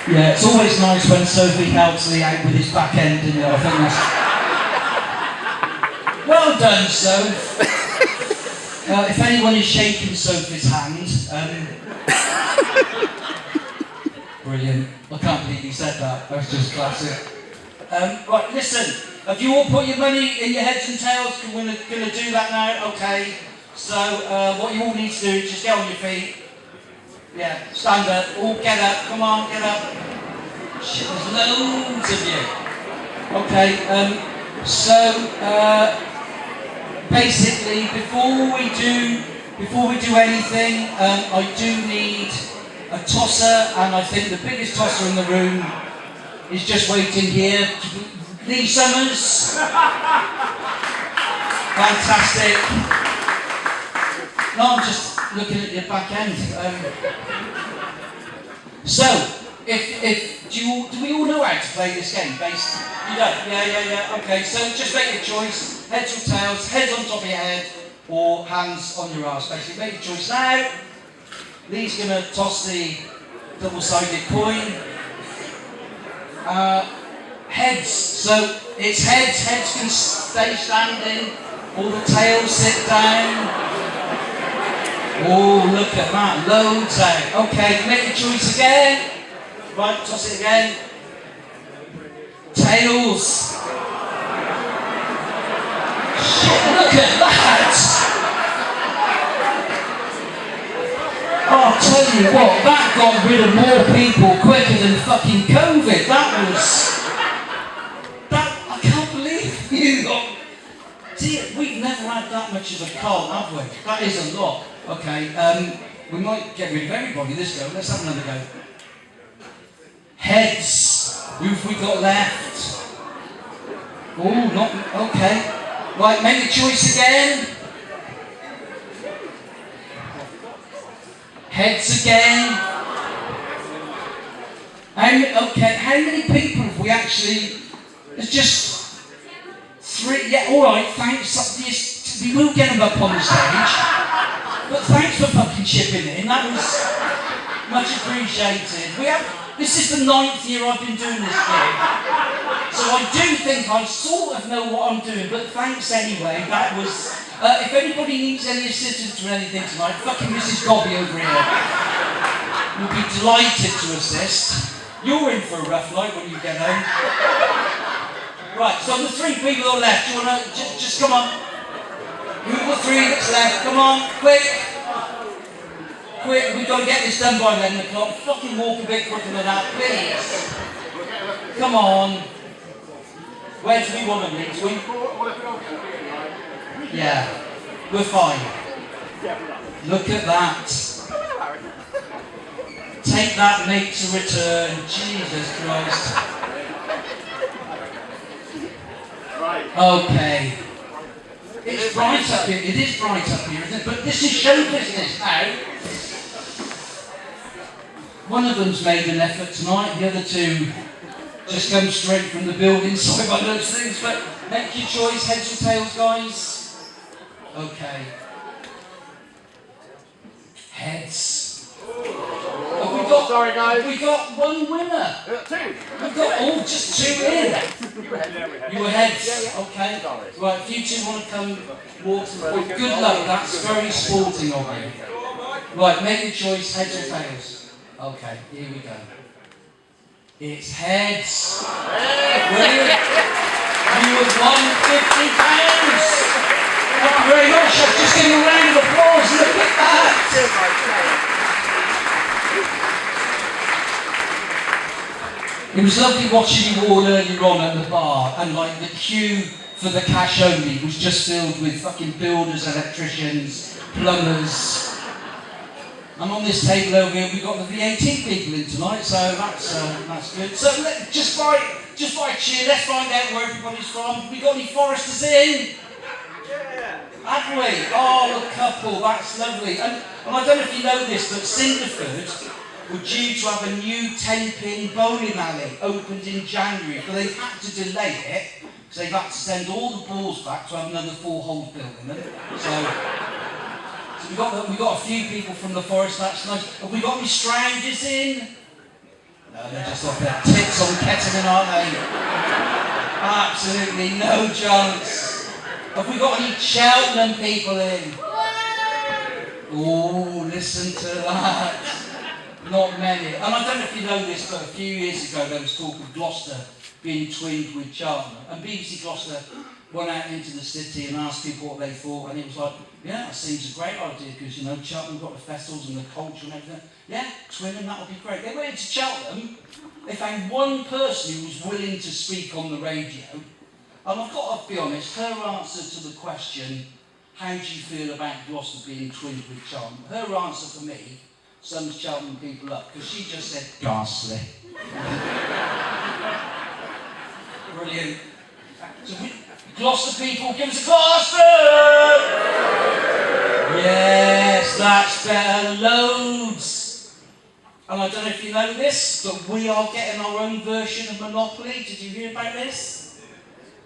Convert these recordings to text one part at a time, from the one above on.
Yeah, it's always nice when Sophie helps Lee out with his back end, and I think that's... Well done, Soph. If anyone is shaking Sophie's hand, brilliant. I can't believe you said that. That's just classic. Right, listen. Have you all put your money in your heads and tails? We're going to do that now. Okay. So what you all need to do is just get on your feet. Yeah, stand up. All get up. Come on, get up. Shit, there's loads of you. Okay. Basically, before we do anything, I do need a tosser, and I think the biggest tosser in the room is just waiting here. Lee Summers. Fantastic. No, I'm just looking at your back end. So, do we all know how to play this game? You don't? Yeah. Okay, so just make your choice. Heads or tails, heads on top of your head, or hands on your arse. Basically, make your choice now. Lee's going to toss the double-sided coin. Heads. So it's heads. Heads can stay standing. All the tails sit down. Oh, look at that. Loads out. Okay, make your choice again. Right, toss it again. Tails. Shit, look at that. Oh, I'll tell you what, that got rid of more people quicker than fucking COVID. I can't believe you got... See, we've never had that much of a cult, have we? That is a lot. Okay, we might get rid of everybody this go. Let's have another go. Heads. Who've we got left? Oh, not... Okay. Right, make a choice again. Heads again. How many people have we actually... There's just 3... Yeah, alright, thanks. We will get them up on the stage. But thanks for fucking chipping in. That was much appreciated. This is the 9th year I've been doing this gig. So I do think I sort of know what I'm doing, but thanks anyway. That was... if anybody needs any assistance or anything tonight, fucking Mrs. Gobby over here will be delighted to assist. You're in for a rough night when you get home. Right, so the 3 people that are left, do you want to... Just come on. Who've got 3 that's left? Come on, quick. Quick, we've got to get this done by 11 o'clock. Fucking walk a bit quicker than that, please. Come on. Where do we want to meet? Yeah, we're fine. Look at that. Take that, mate, to return. Jesus Christ. Okay. It's bright up here. It is bright up here, isn't it? But this is show business now. One of them's made an effort tonight. The other 2 just come straight from the building. Sorry about those things, but make your choice. Heads or tails, guys. Okay. Heads. Sorry, guys. We got 1 winner. 2. We've got just 2 in. You were heads. Okay. Right, if you 2 want to come walk through. Good luck. That's very sporting of you. Right, make your choice. Heads or tails. Okay, here we go. It's heads. Brilliant. You have won £50. Thank you very much. Just give you a round of applause. Look at that. It was lovely watching you all earlier on at the bar, and like the queue for the cash only was just filled with fucking builders, electricians, plumbers. And on this table over here, we've got the VAT people in tonight, so that's good. So just by cheer, let's find out where everybody's from. We got any Foresters in? Yeah. Have we? Oh, a couple. That's lovely. And I don't know if you know this, but Cinderford were due to have a new 10-pin bowling alley opened in January, but they've had to delay it because they've had to send all the balls back to have another 4 holes built in them. So So we got a few people from the forest, that's nice. Have we got any strangers in? No, they're just off their tits on ketamine, aren't they? Absolutely no chance. Have we got any Cheltenham people in? Oh, listen to that. Not many. And I don't know if you know this, but a few years ago there was talk of Gloucester being twinned with Cheltenham. And BBC Gloucester went out into the city and asked people what they thought, and it was like, yeah, that seems a great idea, because, you know, Cheltenham got the festivals and the culture and everything. Yeah, twin them, that would be great. They went into Cheltenham, they found one person who was willing to speak on the radio, and I've got to be honest, her answer to the question, how do you feel about Gloucester being twinned with Cheltenham? Her answer for me sums Cheltenham people up, because she just said, ghastly. Brilliant. So Gloucester people, give us a Gloucester! Yes, that's better, loads. And I don't know if you know this, but we are getting our own version of Monopoly. Did you hear about this?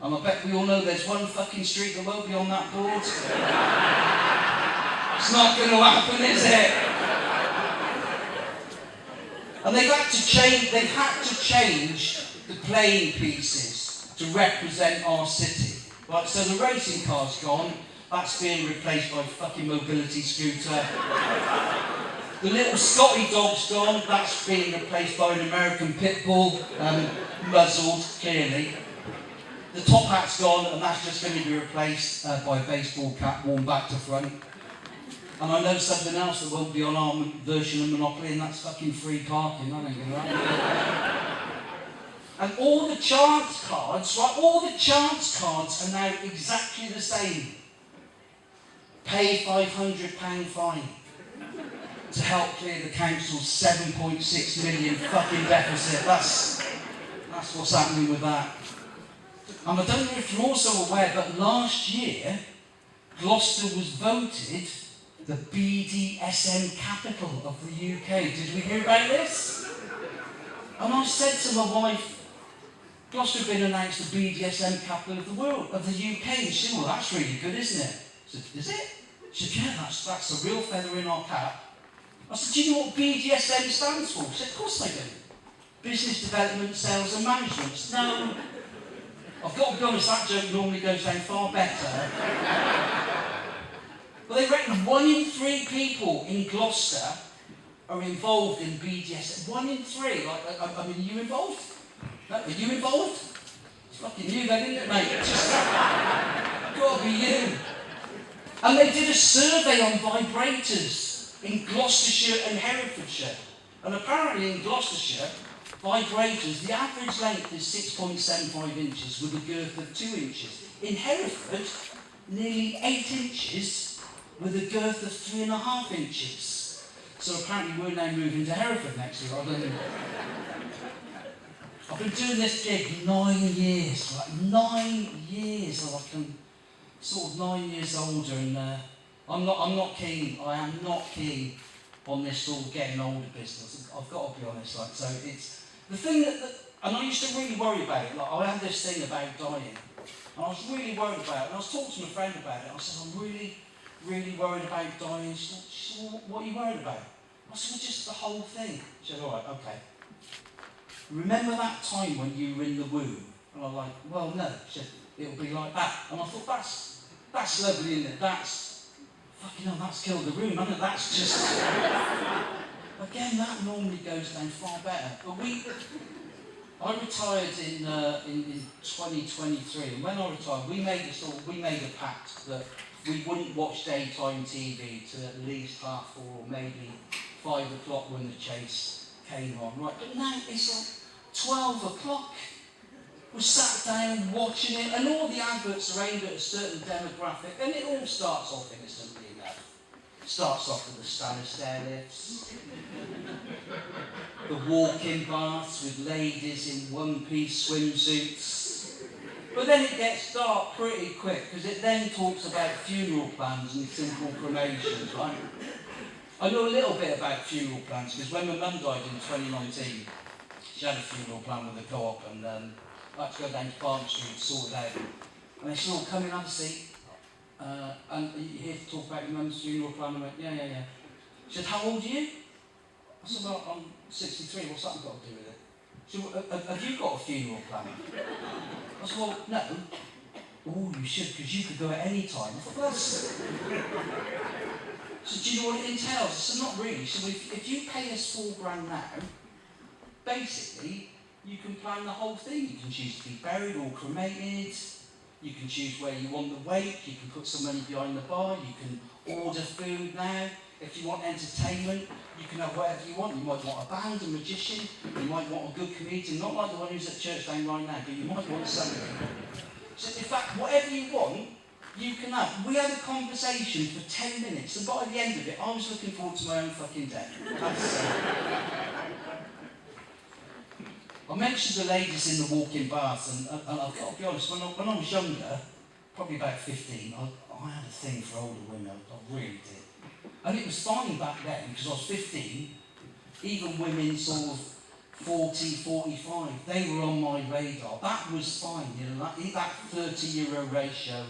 And I bet we all know there's one fucking street that won't be on that board. It's not going to happen, is it? And they've had to change the playing pieces to represent our city. Right, so the racing car's gone, that's being replaced by fucking mobility scooter. The little Scotty dog's gone, that's being replaced by an American pit bull, muzzled, clearly. The top hat's gone, and that's just going to be replaced by a baseball cap worn back to front. And I know something else that won't be on our version of Monopoly, and that's fucking free parking. That ain't gonna happen. And all the chance cards, right, all the chance cards are now exactly the same. Pay £500 fine to help clear the council's 7.6 million fucking deficit. That's what's happening with that. And I don't know if you're also aware, but last year, Gloucester was voted the BDSM capital of the UK. Did we hear about this? And I said to my wife, Gloucester had been announced the BDSM capital of the world, of the UK. And she said, well, that's really good, isn't it? I said, is it? She said, yeah, that's a real feather in our cap. I said, do you know what BDSM stands for? She said, of course I do. Business Development, Sales and Management. I said, no. I've got to be honest, that joke normally goes down far better. But they reckon 1 in 3 people in Gloucester are involved in BDSM. 1 in 3. I mean, are you involved? No, are you involved? It's fucking you then, isn't it, mate? Just gotta be you. And they did a survey on vibrators in Gloucestershire and Herefordshire. And apparently in Gloucestershire, vibrators, the average length is 6.75 inches with a girth of 2 inches. In Hereford, nearly 8 inches with a girth of 3.5 inches. So apparently we're now moving to Hereford next year. I've been doing this gig 9 years, like 9 years. Like I'm sort of 9 years older, and I'm not keen. I am not keen on this sort of getting older business. I've got to be honest. Like, so it's the thing that and I used to really worry about it. Like I had this thing about dying, and I was really worried about it. And I was talking to my friend about it. I said, I'm really, really worried about dying. She said, well, what are you worried about? I said, well, just the whole thing. She said, all right, okay. Remember that time when you were in the womb? And I'm like, well, no. She said, it'll be like that. And I thought, that's lovely, isn't it? That's, fucking hell, that's killed the room, hasn't it? That's just... Again, that normally goes down far better. But I retired in 2023, and when I retired, we made a pact that we wouldn't watch daytime TV till at least 4:30 or maybe 5 o'clock when the chase came on. Right, but now it's like 12 o'clock. We're sat down watching it, and all the adverts are aimed at a certain demographic, and it all starts off innocently enough. It starts off with the Stanley stair lifts, the walk-in baths with ladies in one-piece swimsuits. But then it gets dark pretty quick, because it then talks about funeral plans and simple cremations, right? I know a little bit about funeral plans, because when my mum died in 2019, she had a funeral plan with the co-op, and I had to go down to Park Street, sort it out. And they said, oh, come in, have a seat. and are you here to talk about your mum's funeral plan? I went, yeah. She said, how old are you? I said, well, I'm 63, what's that got to do with it? She said, well, have you got a funeral plan? I said, well, no. Oh, you should, because you could go at any time. I thought, well, that's... She said, do you know what it entails? I said, not really. She said, well, if you pay us £4,000 now, basically, you can plan the whole thing. You can choose to be buried or cremated. You can choose where you want the wake. You can put some money behind the bar. You can order food now. If you want entertainment, you can have whatever you want. You might want a band, a magician. You might want a good comedian. Not like the one who's at church down right now, but you might want something. So in fact, whatever you want, you can have. We had a conversation for 10 minutes, and by the end of it, I was looking forward to my own fucking death. I mentioned the ladies in the walk-in bath, and I've got to be honest, when I was younger, probably about 15, I had a thing for older women, I really did. And it was fine back then, because I was 15, even women sort of 40, 45, they were on my radar. That was fine, you know, that 30-euro ratio,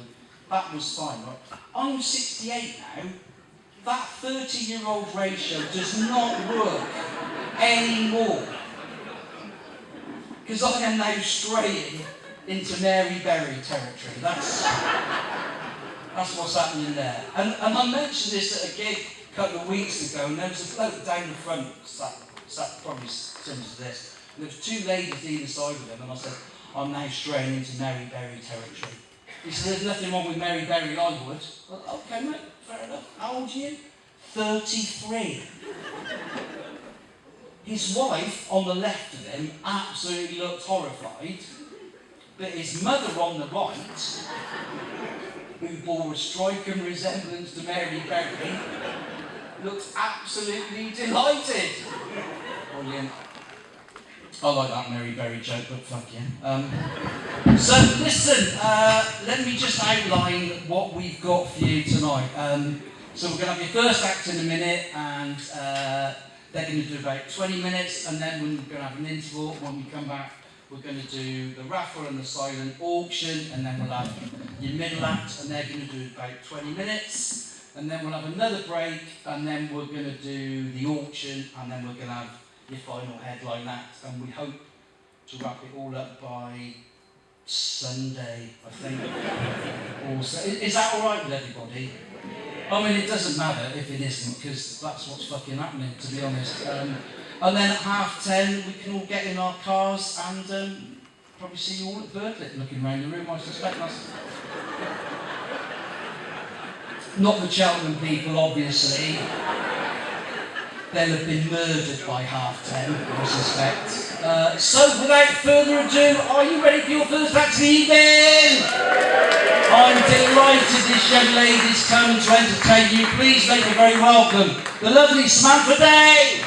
that was fine, right? I'm 68 now, that 30-year-old ratio does not work anymore. Because I am now straying into Mary Berry territory. That's what's happening there. And I mentioned this at a gig a couple of weeks ago, and there was a bloke down the front, sat probably similar to this, and there was two ladies either side of him, and I said, I'm now straying into Mary Berry territory. He said, there's nothing wrong with Mary Berry, I would. Well, okay, mate, fair enough. How old are you? 33. His wife, on the left of him, absolutely looked horrified, but his mother on the right, who bore a striking resemblance to Mary Berry, looked absolutely delighted. Brilliant. I like that Mary Berry joke, but fuck you. So listen, let me just outline what we've got for you tonight. So we're going to have your first act in a minute, and they're going to do about 20 minutes, and then we're going to have an interval. When we come back, we're going to do the raffle and the silent auction, and then we'll have your middle act, and they're going to do about 20 minutes, and then we'll have another break, and then we're going to do the auction, and then we're going to have your final headline act, and we hope to wrap it all up by Sunday, I think. Also, is that all right with everybody? I mean, it doesn't matter if it isn't, because that's what's fucking happening, to be honest. And then at 10:30, we can all get in our cars and probably see you all at Birdlit looking around the room, I suspect. That's not the Cheltenham people, obviously. They'll have been murdered by 10:30, I suspect. So, without further ado, are you ready for your first act of the evening? I'm delighted this young lady's come to entertain you. Please make her very welcome, the lovely Samantha Day.